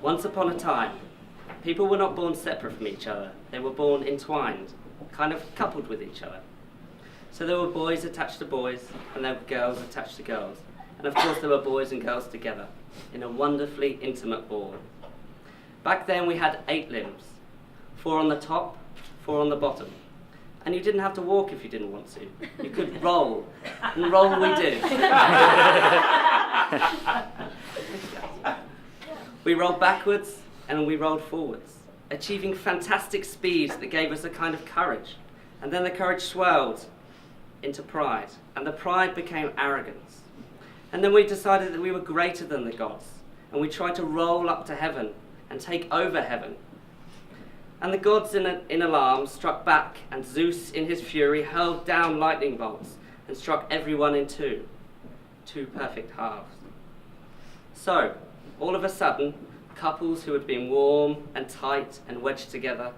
Once upon a time, people were not born separate from each other. They were born entwined, kind of coupled with each other. So there were boys attached to boys, and there were girls attached to girls. And of course there were boys and girls together, in a wonderfully intimate ball. Back then we had 8 limbs, 4 on the top, 4 on the bottom. And you didn't have to walk if you didn't want to. You could roll, and roll we did. We rolled backwards and we rolled forwards, achieving fantastic speeds that gave us a kind of courage. And then the courage swelled into pride, and the pride became arrogance. And then we decided that we were greater than the gods, and we tried to roll up to heaven and take over heaven. And the gods in alarm struck back, and Zeus in his fury hurled down lightning bolts and struck everyone in two perfect halves. So, all of a sudden, couples who had been warm and tight and wedged together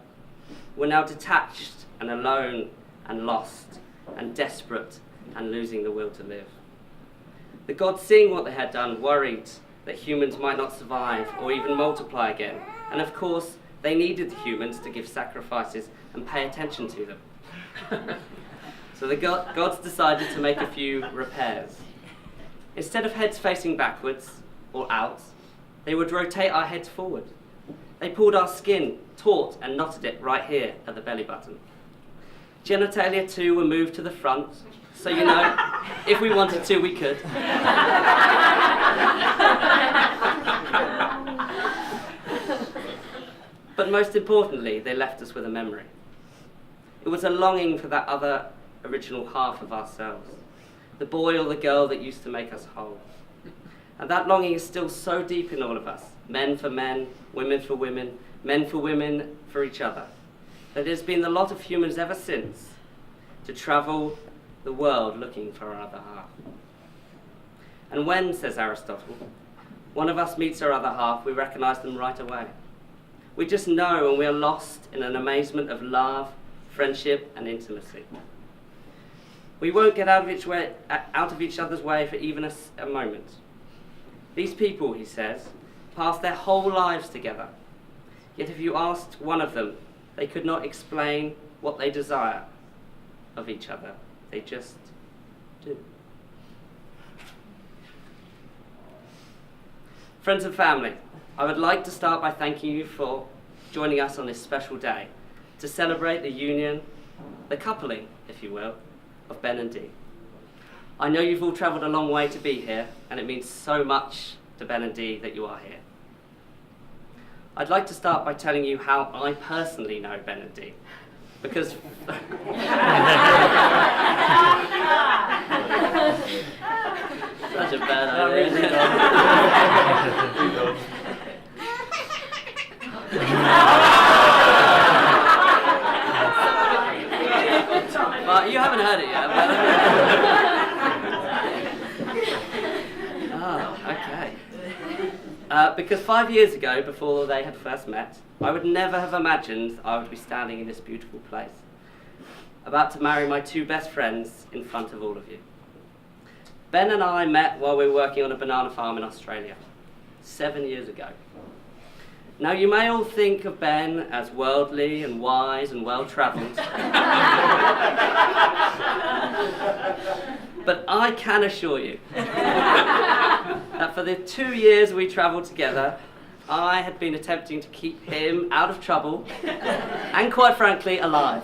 were now detached and alone and lost and desperate and losing the will to live. The gods, seeing what they had done, worried that humans might not survive or even multiply again. And of course, they needed the humans to give sacrifices and pay attention to them. So the gods decided to make a few repairs. Instead of heads facing backwards or out, they would rotate our heads forward. They pulled our skin taut and knotted it right here at the belly button. Genitalia too were moved to the front, so you know, if we wanted to, we could. But most importantly, they left us with a memory. It was a longing for that other original half of ourselves, the boy or the girl that used to make us whole. And that longing is still so deep in all of us, men for men, women for women, men for women for each other, that it has been the lot of humans ever since to travel the world looking for our other half. And when, says Aristotle, one of us meets our other half, we recognize them right away. We just know, and we are lost in an amazement of love, friendship, and intimacy. We won't get out of each other's way for even a moment. These people, he says, pass their whole lives together. Yet if you asked one of them, they could not explain what they desire of each other. They just do. Friends and family, I would like to start by thanking you for joining us on this special day to celebrate the union, the coupling, if you will, of Ben and Dee. I know you've all travelled a long way to be here, and it means so much to Ben and Dee that you are here. I'd like to start by telling you how I personally know Ben and Dee, because such a bad idea. Well, you haven't heard it yet, but okay. Because 5 years ago, before they had first met, I would never have imagined I would be standing in this beautiful place, about to marry my 2 best friends in front of all of you. Ben and I met while we were working on a banana farm in Australia, 7 years ago. Now, you may all think of Ben as worldly and wise and well-travelled, but I can assure you that for the 2 years we travelled together, I had been attempting to keep him out of trouble and, quite frankly, alive.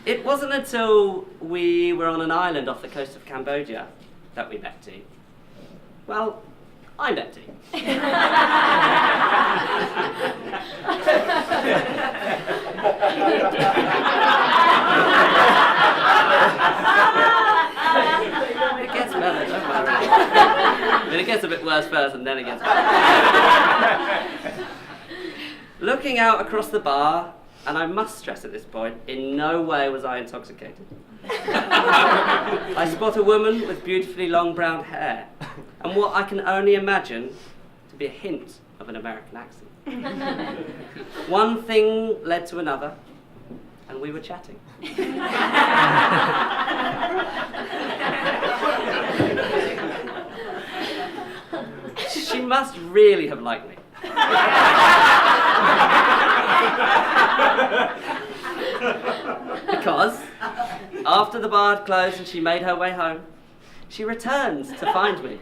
It wasn't until we were on an island off the coast of Cambodia that we met Dee. Well, I met Dee. It gets better, don't worry. I mean, it gets a bit worse first and then it gets better. Looking out across the bar, and I must stress at this point, in no way was I intoxicated. I spot a woman with beautifully long brown hair, and what I can only imagine to be a hint of an American accent. One thing led to another, and we were chatting. She must really have liked me. Because after the bar had closed and she made her way home, she returns to find me.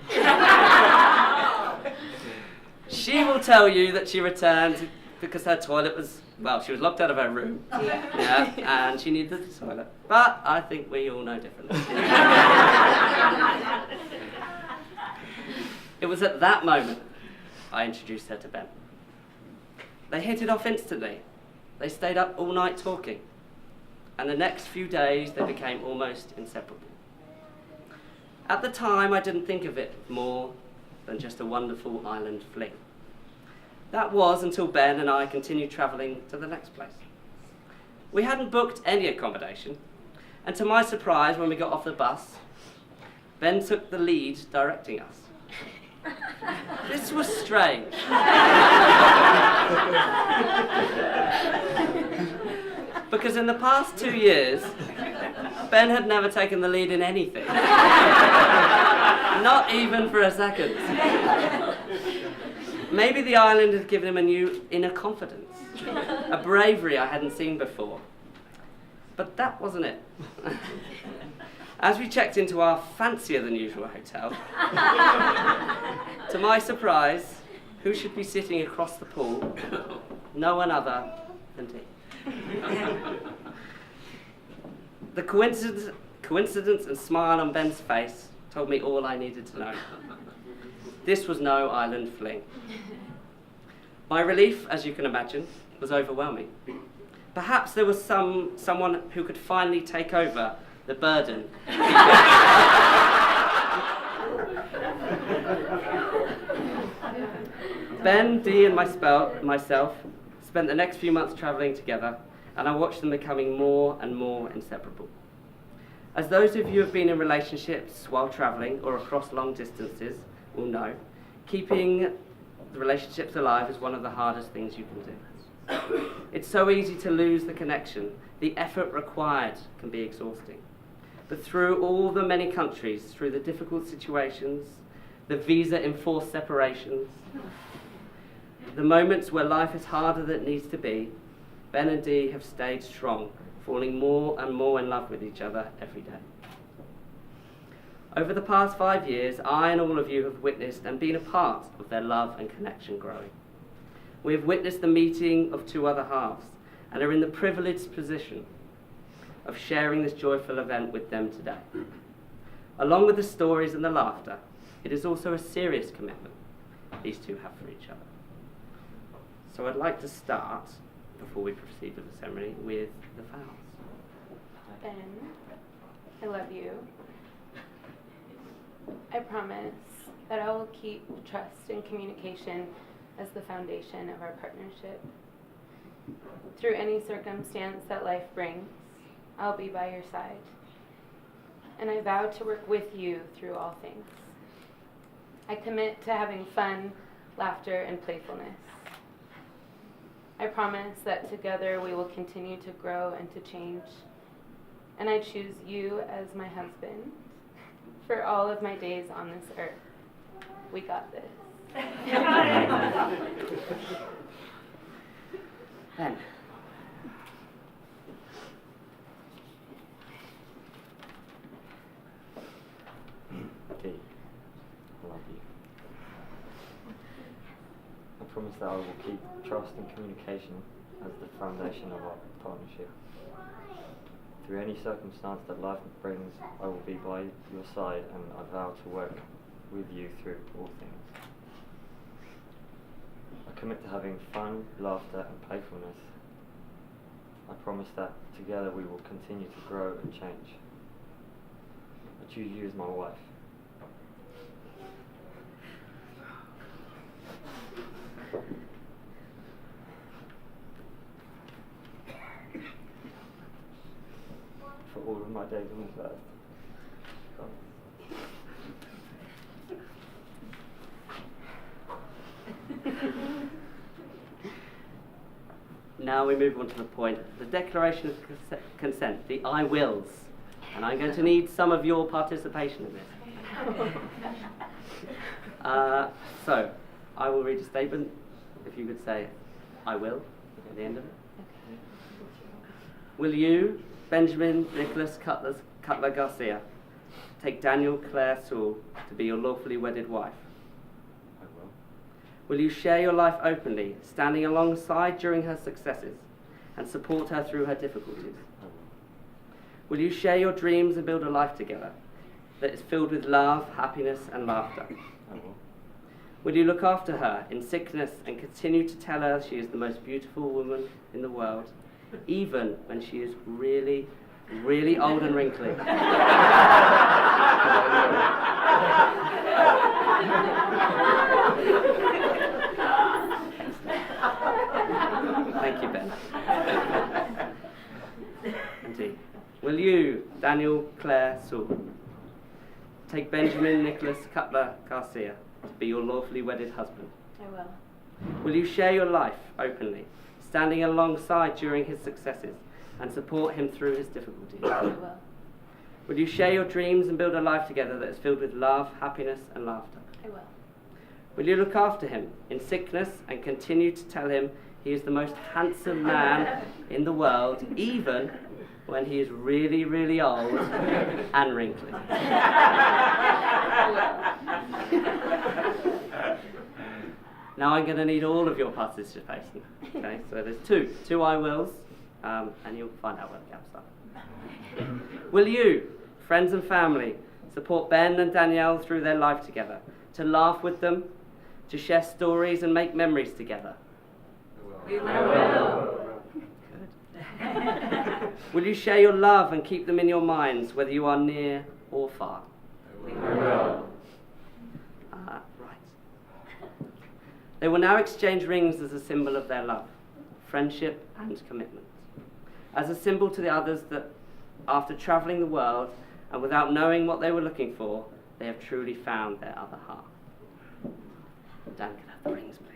She will tell you that she returned because her toilet was, well, she was locked out of her room. Yeah, and she needed the toilet. But I think we all know differently. It was at that moment I introduced her to Ben. They hit it off instantly. They stayed up all night talking. And the next few days they became almost inseparable. At the time I didn't think of it more than just a wonderful island fling. That was until Ben and I continued travelling to the next place. We hadn't booked any accommodation, and to my surprise, when we got off the bus, Ben took the lead directing us. This was strange. Because in the past 2 years, Ben had never taken the lead in anything. Not even for a second. Maybe the island had given him a new inner confidence, a bravery I hadn't seen before. But that wasn't it. As we checked into our fancier than usual hotel, to my surprise, who should be sitting across the pool? No one other than Dee. The coincidence and smile on Ben's face told me all I needed to know. This was no island fling. My relief, as you can imagine, was overwhelming. Perhaps there was someone who could finally take over the burden. Ben, Dee, and myself spent the next few months travelling together, and I watched them becoming more and more inseparable. As those of you who have been in relationships while travelling or across long distances will know, keeping the relationships alive is one of the hardest things you can do. It's so easy to lose the connection. The effort required can be exhausting. But through all the many countries, through the difficult situations, the visa-enforced separations, the moments where life is harder than it needs to be, Ben and Dee have stayed strong, falling more and more in love with each other every day. Over the past 5 years, I and all of you have witnessed and been a part of their love and connection growing. We have witnessed the meeting of two other halves and are in the privileged position of sharing this joyful event with them today. Along with the stories and the laughter, it is also a serious commitment these two have for each other. So I'd like to start, before we proceed with the ceremony, with the vows. Ben, I love you. I promise that I will keep trust and communication as the foundation of our partnership. Through any circumstance that life brings, I'll be by your side. And I vow to work with you through all things. I commit to having fun, laughter, and playfulness. I promise that together we will continue to grow and to change. And I choose you as my husband for all of my days on this earth. We got this. Ben. Dee, I love you. I promise that I will keep trust and communication as the foundation of our partnership. Through any circumstance that life brings, I will be by your side, and I vow to work with you through all things. I commit to having fun, laughter, and playfulness. I promise that together we will continue to grow and change. I choose you as my wife. For all of my days on this earth. Now we move on to the point, the declaration of consent, the I wills. And I'm going to need some of your participation in this. So, I will read a statement. If you could say, I will, at the end of it. Okay. Will you, Benjamin Nicholas Cutler Garcia, take Daniel Claire Sewell to be your lawfully wedded wife? I will. Will you share your life openly, standing alongside during her successes, and support her through her difficulties? I will. Will you share your dreams and build a life together that is filled with love, happiness, and laughter? I will. Will you look after her in sickness and continue to tell her she is the most beautiful woman in the world, even when she is really, really old and wrinkly? Thank you, Ben. Indeed. Will you, Daniel Claire Sewell, take Benjamin Nicholas Cutler Garcia to be your lawfully wedded husband? I will. Will you share your life openly, standing alongside during his successes, and support him through his difficulties? I will. Will you share your dreams and build a life together that is filled with love, happiness, and laughter? I will. Will you look after him in sickness and continue to tell him he is the most handsome man in the world, even when he is really, really old and wrinkly? Now I'm going to need all of your participation. Okay, so there's two I wills, and you'll find out where the gaps are. Will you, friends and family, support Ben and Danielle through their life together, to laugh with them, to share stories and make memories together? We will. Good. Will you share your love and keep them in your minds, whether you are near or far? We will. Right. They will now exchange rings as a symbol of their love, friendship, and commitment. As a symbol to the others that, after travelling the world and without knowing what they were looking for, they have truly found their other half. Dan, can I have the rings, please?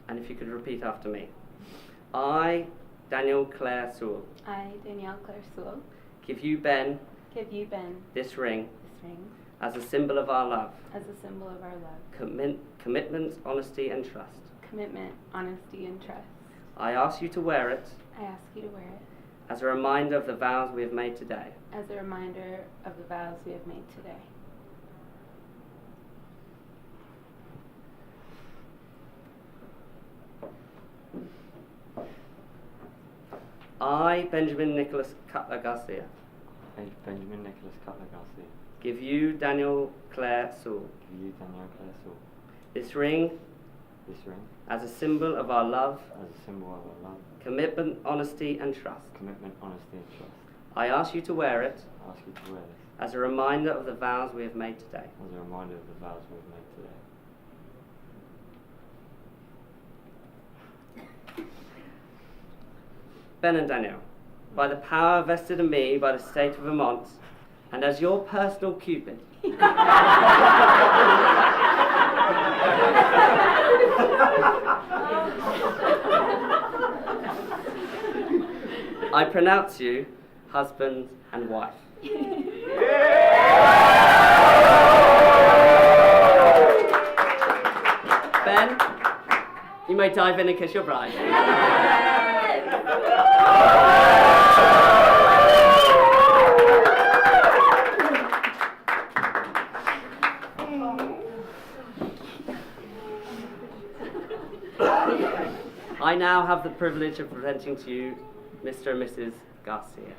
And if you could repeat after me. I, Daniel Claire Sewell, I, Danielle Claire Sewell, give you, Ben, give you, Ben, this ring this ring as a symbol of our love, as a symbol of our love, commitment, honesty, and trust. commitment, honesty, and trust. I ask you to wear it I ask you to wear it as a reminder of the vows we have made today. as a reminder of the vows we have made today. I, Benjamin Nicholas Cutler Garcia, Benjamin Nicholas Cutler Garcia, give you, Daniel Claire Sewell, give you, Danielle Claire Sewell, this ring this ring as a symbol of our love, as a symbol of our love, commitment, honesty, and trust. commitment, honesty, and trust. I ask you to wear it I ask you to wear this as a reminder of the vows we have made today. as a reminder of the vows we have made today. Ben and Danielle, by the power vested in me by the state of Vermont, and as your personal Cupid, I pronounce you husband and wife. Ben, you may dive in and kiss your bride. I now have the privilege of presenting to you Mr. and Mrs. Garcia.